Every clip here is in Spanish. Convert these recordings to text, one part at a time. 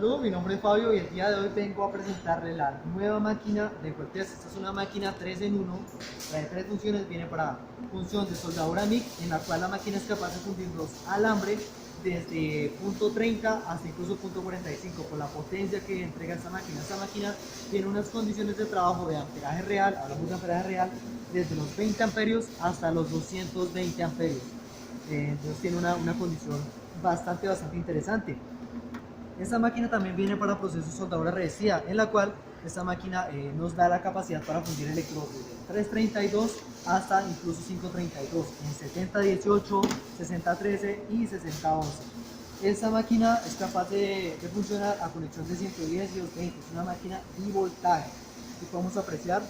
Saludos, mi nombre es Fabio y el día de hoy vengo a presentarle la nueva máquina de Cortés. Esta es una máquina 3 en 1, trae tres funciones, viene para función de soldadura MIG, en la cual la máquina es capaz de fundir los alambres desde punto .30 hasta incluso punto .45 por la potencia que entrega esta máquina. Esta máquina tiene unas condiciones de trabajo de amperaje real, hablamos de amperaje real, desde los 20 amperios hasta los 220 amperios. Entonces tiene una condición bastante interesante. Esta máquina también viene para proceso de soldadura revestida, en la cual esta máquina nos da la capacidad para fundir electrodos de 332 hasta incluso 532 en 7018, 6013 y 6011. Esta máquina es capaz de funcionar a conexión de 110 y 220, es una máquina bivoltaje. Aquí podemos apreciar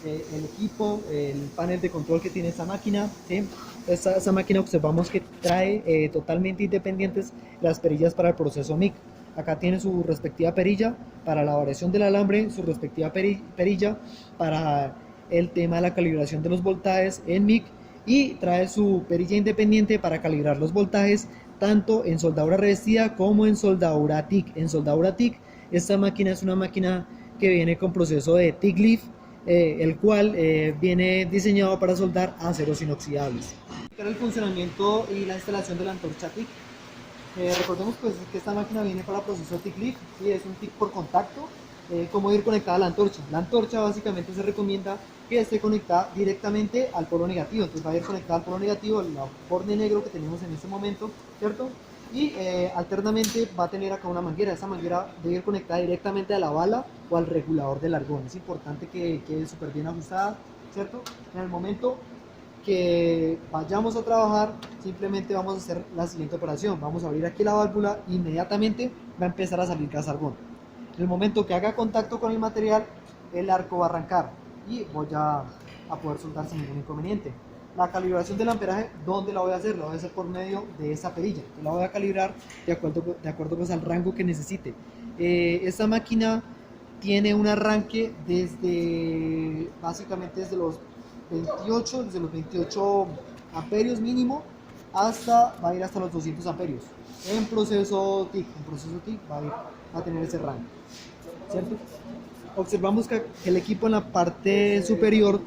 el equipo, el panel de control que tiene esta máquina, ¿sí? Esta máquina observamos que trae totalmente independientes las perillas para el proceso MIG. Acá tiene su respectiva perilla para la variación del alambre, su respectiva perilla para el tema de la calibración de los voltajes en MIG, y trae su perilla independiente para calibrar los voltajes tanto en soldadura revestida como en soldadura TIG. En soldadura TIG, esta máquina es una máquina que viene con proceso de TIG Leaf, el cual viene diseñado para soldar aceros inoxidables. El funcionamiento y la instalación de la antorcha TIG. Recordemos pues, que esta máquina viene para proceso TIG Leaf, ¿sí? Es un TIG por contacto. ¿Cómo ir conectada a la antorcha? La antorcha básicamente se recomienda que esté conectada directamente al polo negativo, entonces va a ir conectada al polo negativo, al borde negro que tenemos en este momento, ¿cierto? Y alternamente va a tener acá una manguera. Esa manguera debe ir conectada directamente a la bala o al regulador del argón. Es importante que quede súper bien ajustada, ¿cierto? En el momento que vayamos a trabajar, simplemente vamos a hacer la siguiente operación. Vamos a abrir aquí la válvula, inmediatamente va a empezar a salir gas argón. En el momento que haga contacto con el material, el arco va a arrancar y voy a poder soldar sin ningún inconveniente. La calibración del amperaje, ¿dónde la voy a hacer? La voy a hacer por medio de esa perilla. La voy a calibrar de acuerdo pues, al rango que necesite. Esta máquina tiene un arranque básicamente desde los 28 amperios mínimo, va a ir hasta los 200 amperios. En proceso TIG va a tener ese rango, ¿cierto? Observamos que el equipo en la parte superior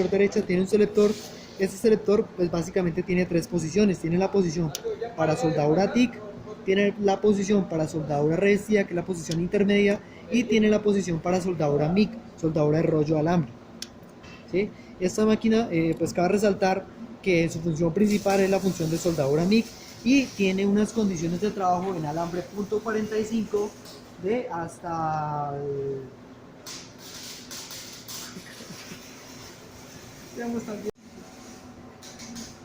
derecha tiene un selector. Este selector pues básicamente tiene tres posiciones. Tiene la posición para soldadura TIG, tiene la posición para soldadura revestida, que es la posición intermedia, y tiene la posición para soldadura MIG, soldadura de rollo de alambre, ¿sí? Esta máquina pues cabe resaltar que su función principal es la función de soldadura MIG y tiene unas condiciones de trabajo en alambre .45 de hasta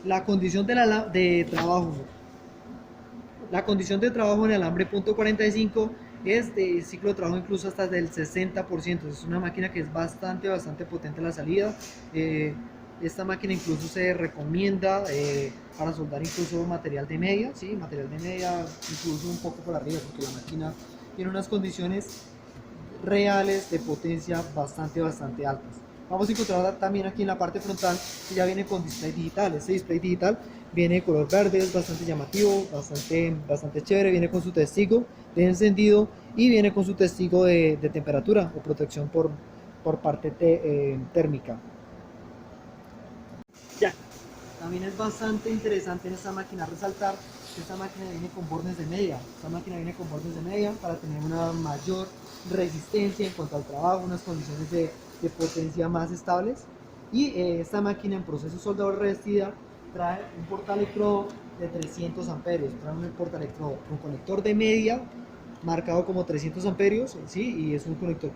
la condición de trabajo. La condición de trabajo en alambre .45 es de ciclo de trabajo incluso hasta del 60%. Es una máquina que es bastante potente la salida. Esta máquina incluso se recomienda para soldar incluso material de media, ¿sí? Material de media incluso un poco por arriba, porque la máquina tiene unas condiciones reales de potencia bastante altas. Vamos a encontrar también aquí en la parte frontal que ya viene con display digital. Este display digital viene de color verde, es bastante llamativo, bastante chévere. Viene con su testigo de encendido y viene con su testigo de temperatura o protección por parte térmica. Ya. También es bastante interesante en esta máquina resaltar que esta máquina viene con bornes de media. Esta máquina viene con bornes de media para tener una mayor resistencia en cuanto al trabajo, unas condiciones de potencia más estables. Y esta máquina en proceso de soldadura revestida trae un portaelectrodo de 300 amperios. Trae un portaelectrodo con conector de media marcado como 300 amperios, ¿sí? Y es un conector,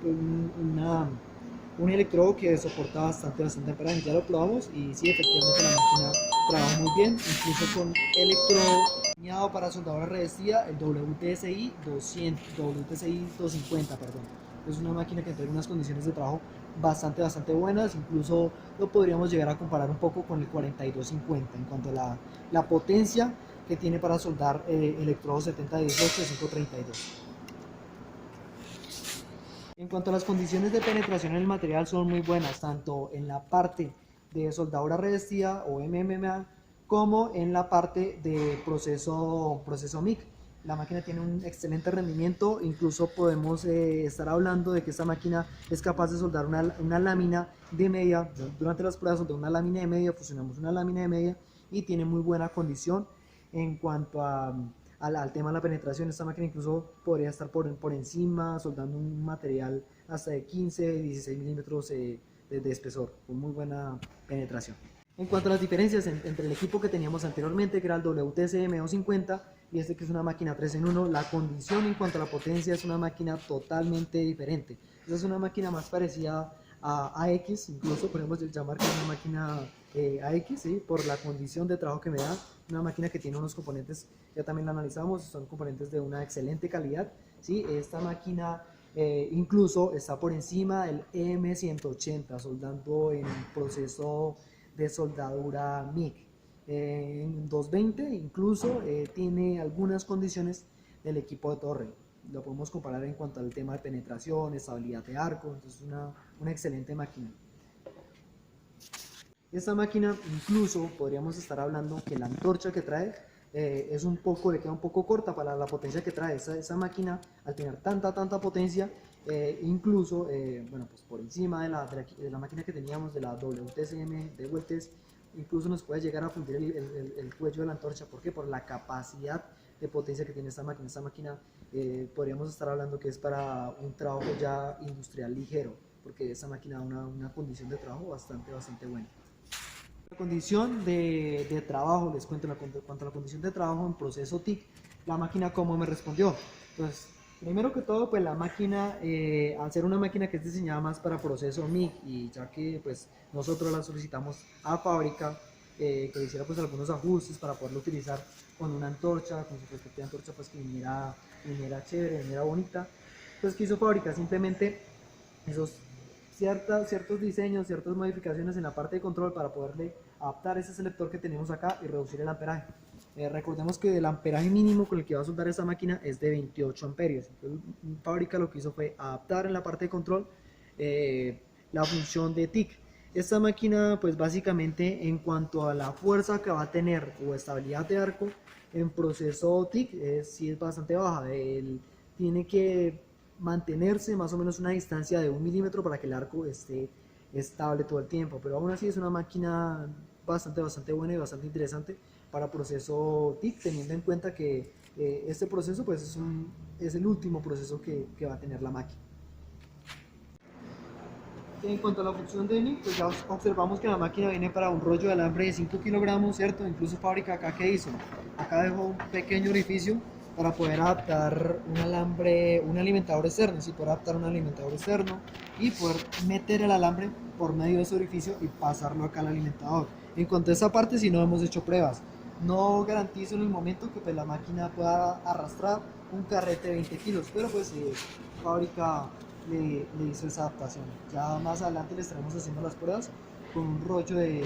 un electrodo que soporta bastante amperaje. Ya lo probamos y sí, efectivamente la máquina trabaja muy bien, incluso con electrodo diseñado para soldadura revestida, el WTSI 250, perdón. Es una máquina que tiene unas condiciones de trabajo bastante buenas, incluso lo podríamos llegar a comparar un poco con el 4250 en cuanto a la potencia que tiene para soldar electrodos 7018 de 532. En cuanto a las condiciones de penetración en el material, son muy buenas, tanto en la parte de soldadura revestida o MMA como en la parte de proceso MIG. La máquina tiene un excelente rendimiento, incluso podemos estar hablando de que esta máquina es capaz de soldar una lámina de media. Durante las pruebas soldamos una lámina de media, fusionamos una lámina de media y tiene muy buena condición en cuanto al tema de la penetración. Esta máquina incluso podría estar por encima, soldando un material hasta de 15, 16 milímetros de espesor, con muy buena penetración. En cuanto a las diferencias entre el equipo que teníamos anteriormente, que era el WTCM 250, y este que es una máquina 3 en 1, la condición en cuanto a la potencia es una máquina totalmente diferente. Esta es una máquina más parecida a AX, incluso podemos llamar que es una máquina AX, ¿sí? Por la condición de trabajo que me da. Una máquina que tiene unos componentes, ya también la analizamos, son componentes de una excelente calidad, ¿sí? Esta máquina incluso está por encima del EM180, soldando en un proceso de soldadura MIG. En 220 incluso tiene algunas condiciones del equipo de torre. Lo podemos comparar en cuanto al tema de penetración, estabilidad de arco, entonces es una excelente máquina. Esta máquina incluso podríamos estar hablando que la antorcha que trae le queda un poco corta para la potencia que trae. Esa máquina, al tener tanta potencia, incluso, bueno, pues por encima de la máquina que teníamos, de la WTCM de Weltes, incluso nos puede llegar a fundir el cuello de la antorcha. ¿Por qué? Por la capacidad de potencia que tiene esta máquina. Esta máquina podríamos estar hablando que es para un trabajo ya industrial ligero, porque esta máquina da una condición de trabajo bastante buena. La condición de trabajo, les cuento, en cuanto a la condición de trabajo en proceso TIC, la máquina cómo me respondió. Pues primero que todo, pues la máquina, al ser una máquina que es diseñada más para proceso MIG, y ya que pues nosotros la solicitamos a fábrica, que le hiciera pues algunos ajustes para poderlo utilizar con una antorcha, con su respectiva antorcha, pues que viniera chévere, viniera bonita, pues que hizo fábrica simplemente ciertos diseños, ciertas modificaciones en la parte de control para poderle adaptar ese selector que tenemos acá y reducir el amperaje. Recordemos que el amperaje mínimo con el que va a soldar esta máquina es de 28 amperios. Entonces, fábrica lo que hizo fue adaptar en la parte de control la función de TIC. Esta máquina, pues básicamente en cuanto a la fuerza que va a tener o estabilidad de arco en proceso TIC, sí es bastante baja. Tiene que mantenerse más o menos una distancia de 1 milímetro para que el arco esté estable todo el tiempo, pero aún así es una máquina bastante buena y bastante interesante para proceso TIC, teniendo en cuenta que este proceso pues es el último proceso que va a tener la máquina. En cuanto a la función de MIG, pues ya observamos que la máquina viene para un rollo de alambre de 5 kilogramos, ¿cierto? Incluso fábrica acá, ¿qué hizo? Acá dejó un pequeño orificio para poder adaptar un alimentador externo, ¿sí? Poder adaptar un alimentador externo y poder meter el alambre por medio de ese orificio y pasarlo acá al alimentador. En cuanto a esa parte, si no hemos hecho pruebas, no garantizo en el momento que pues, la máquina pueda arrastrar un carrete de 20 kilos, pero pues fábrica le hizo esa adaptación. Ya más adelante le estaremos haciendo las pruebas con un rollo de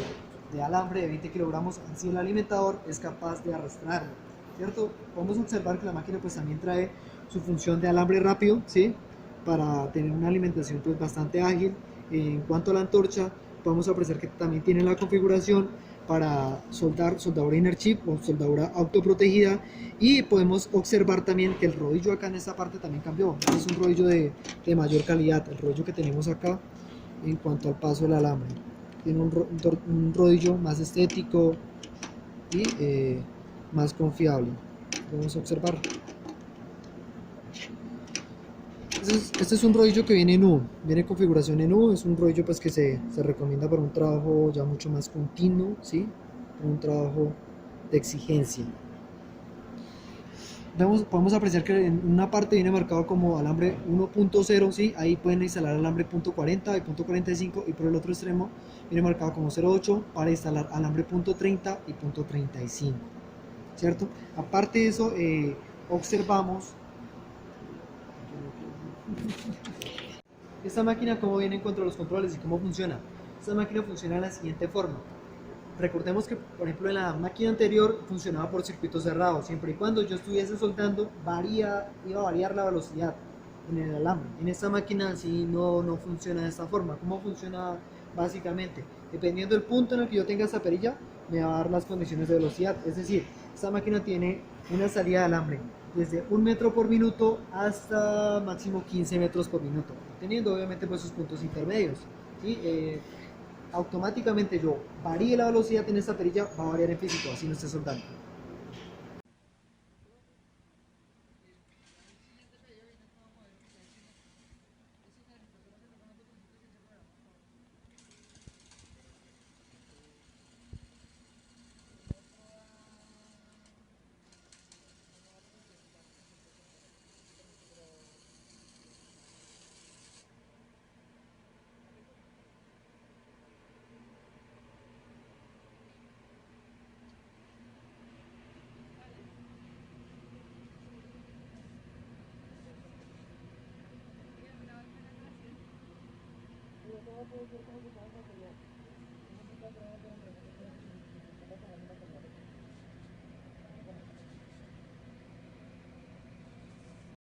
alambre de 20 kilogramos, así el alimentador es capaz de arrastrarlo, ¿cierto? Podemos observar que la máquina pues también trae su función de alambre rápido, ¿sí? Para tener una alimentación pues bastante ágil. En cuanto a la antorcha, podemos apreciar que también tiene la configuración para soldadura inner chip o soldadura autoprotegida, y podemos observar también que el rodillo acá en esta parte también cambió. Es un rodillo de mayor calidad, el rodillo que tenemos acá en cuanto al paso del alambre. Tiene un rodillo más estético y más confiable. Podemos observar. Este es un rodillo que viene en U, viene en configuración en U, es un rodillo pues que se recomienda para un trabajo ya mucho más continuo, ¿sí? Para un trabajo de exigencia. Podemos apreciar que en una parte viene marcado como alambre 1.0, ¿sí? Ahí pueden instalar alambre .40 y .45, y por el otro extremo viene marcado como 0.8 para instalar alambre .30 y .35, ¿cierto? Aparte de eso, observamos esta máquina cómo viene en cuanto a los controles y cómo funciona. Esta máquina funciona de la siguiente forma. Recordemos que, por ejemplo, en la máquina anterior funcionaba por circuito cerrado. Siempre y cuando yo estuviese soltando, iba a variar la velocidad en el alambre. En esta máquina sí no funciona de esta forma. ¿Cómo funciona básicamente? Dependiendo del punto en el que yo tenga esta perilla, me va a dar las condiciones de velocidad. Es decir, esta máquina tiene una salida de alambre desde 1 metro por minuto hasta máximo 15 metros por minuto, teniendo obviamente pues sus puntos intermedios. ¿Sí? Automáticamente yo varíe la velocidad en esta perilla, va a variar en físico, así no esté soldando.